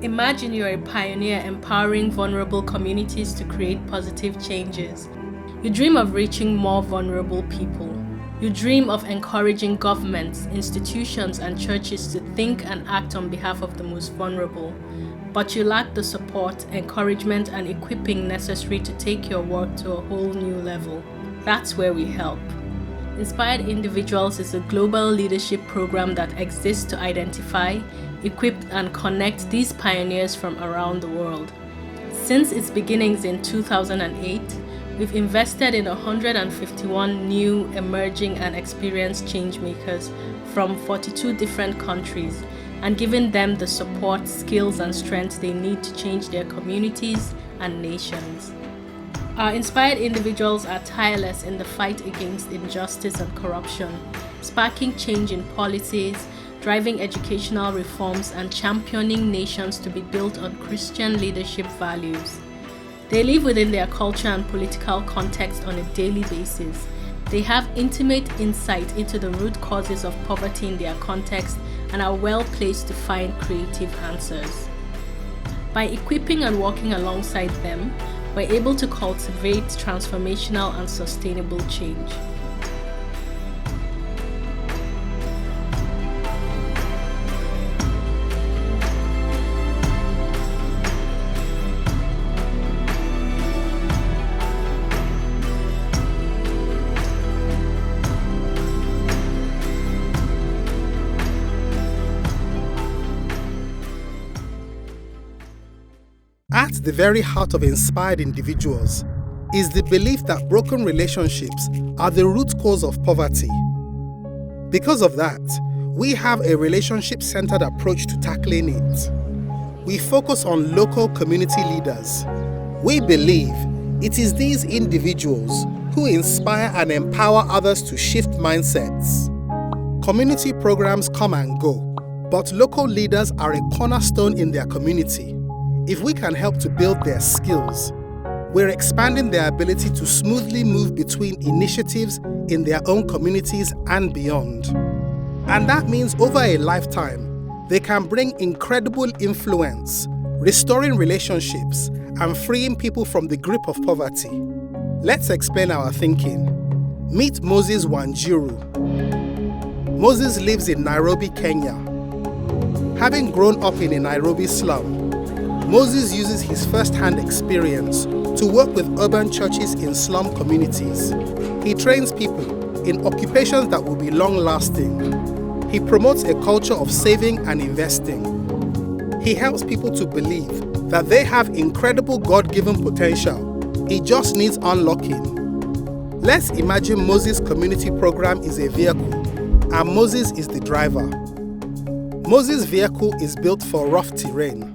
Imagine you're a pioneer empowering vulnerable communities to create positive changes. You dream of reaching more vulnerable people. You dream of encouraging governments, institutions, and churches to think and act on behalf of the most vulnerable. But you lack the support, encouragement, and equipping necessary to take your work to a whole new level. That's where we help. Inspired Individuals is a global leadership program that exists to identify, equip, and connect these pioneers from around the world. Since its beginnings in 2008, we've invested in 151 new, emerging, and experienced changemakers from 42 different countries and given them the support, skills, and strength they need to change their communities and nations. Our inspired individuals are tireless in the fight against injustice and corruption, sparking change in policies, driving educational reforms, and championing nations to be built on Christian leadership values. They live within their culture and political context on a daily basis. They have intimate insight into the root causes of poverty in their context and are well placed to find creative answers. By equipping and working alongside them, we're able to cultivate transformational and sustainable change. At the very heart of Inspired Individuals is the belief that broken relationships are the root cause of poverty. Because of that, we have a relationship-centered approach to tackling it. We focus on local community leaders. We believe it is these individuals who inspire and empower others to shift mindsets. Community programs come and go, but local leaders are a cornerstone in their community. If we can help to build their skills, we're expanding their ability to smoothly move between initiatives in their own communities and beyond. And that means over a lifetime, they can bring incredible influence, restoring relationships, and freeing people from the grip of poverty. Let's explain our thinking. Meet Moses Wanjiru. Moses lives in Nairobi, Kenya. Having grown up in a Nairobi slum, Moses uses his first-hand experience to work with urban churches in slum communities. He trains people in occupations that will be long-lasting. He promotes a culture of saving and investing. He helps people to believe that they have incredible God-given potential. It just needs unlocking. Let's imagine Moses' community program is a vehicle, and Moses is the driver. Moses' vehicle is built for rough terrain.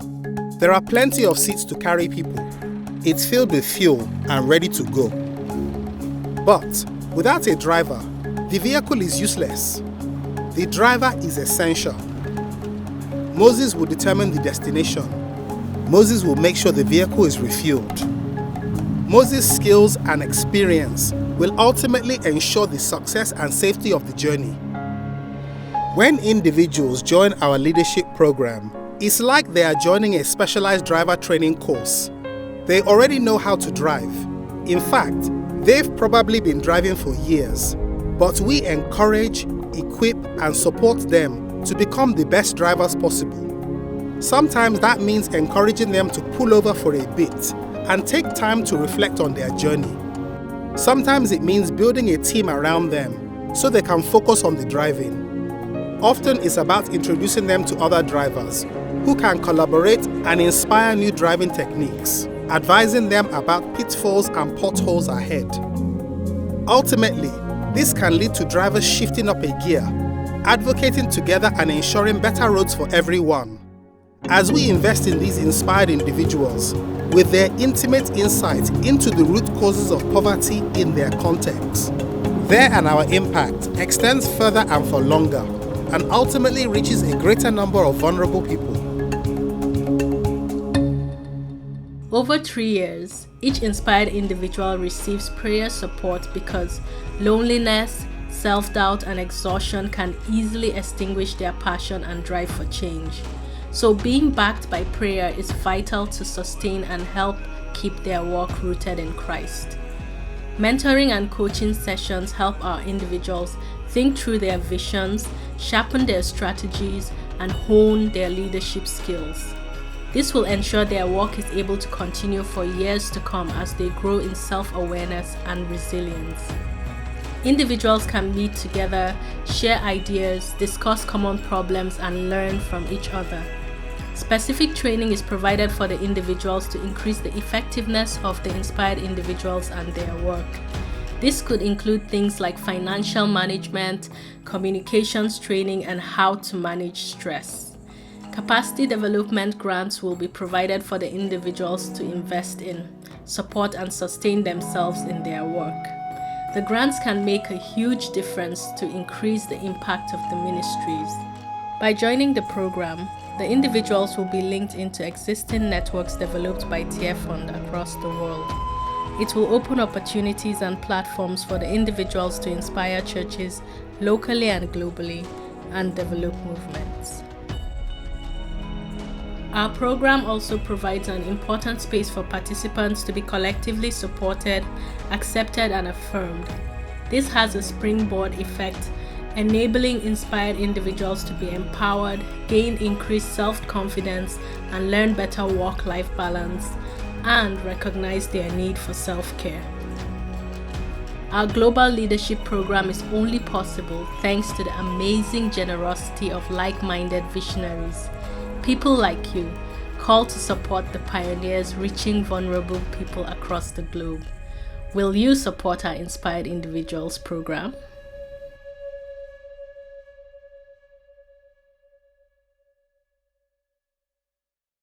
There are plenty of seats to carry people. It's filled with fuel and ready to go. But without a driver, the vehicle is useless. The driver is essential. Moses will determine the destination. Moses will make sure the vehicle is refueled. Moses' skills and experience will ultimately ensure the success and safety of the journey. When individuals join our leadership program, it's like they are joining a specialized driver training course. They already know how to drive. In fact, they've probably been driving for years. But we encourage, equip, and support them to become the best drivers possible. Sometimes that means encouraging them to pull over for a bit and take time to reflect on their journey. Sometimes it means building a team around them so they can focus on the driving. Often it's about introducing them to other drivers who can collaborate and inspire new driving techniques, advising them about pitfalls and potholes ahead. Ultimately, this can lead to drivers shifting up a gear, advocating together and ensuring better roads for everyone. As we invest in these inspired individuals, with their intimate insight into the root causes of poverty in their context, their and our impact extends further and for longer, and ultimately reaches a greater number of vulnerable people. Over 3 years, each inspired individual receives prayer support because loneliness, self-doubt, and exhaustion can easily extinguish their passion and drive for change. So being backed by prayer is vital to sustain and help keep their walk rooted in Christ. Mentoring and coaching sessions help our individuals think through their visions, sharpen their strategies, and hone their leadership skills. This will ensure their work is able to continue for years to come as they grow in self-awareness and resilience. Individuals can meet together, share ideas, discuss common problems, and learn from each other. Specific training is provided for the individuals to increase the effectiveness of the inspired individuals and their work. This could include things like financial management, communications training, and how to manage stress. Capacity development grants will be provided for the individuals to invest in, support, and sustain themselves in their work. The grants can make a huge difference to increase the impact of the ministries. By joining the program, the individuals will be linked into existing networks developed by Tier Fund across the world. It will open opportunities and platforms for the individuals to inspire churches locally and globally and develop movements. Our program also provides an important space for participants to be collectively supported, accepted, and affirmed. This has a springboard effect, enabling inspired individuals to be empowered, gain increased self-confidence, and learn better work-life balance, and recognize their need for self-care. Our global leadership program is only possible thanks to the amazing generosity of like-minded visionaries, people like you, called to support the pioneers reaching vulnerable people across the globe. Will you support our Inspired Individuals program?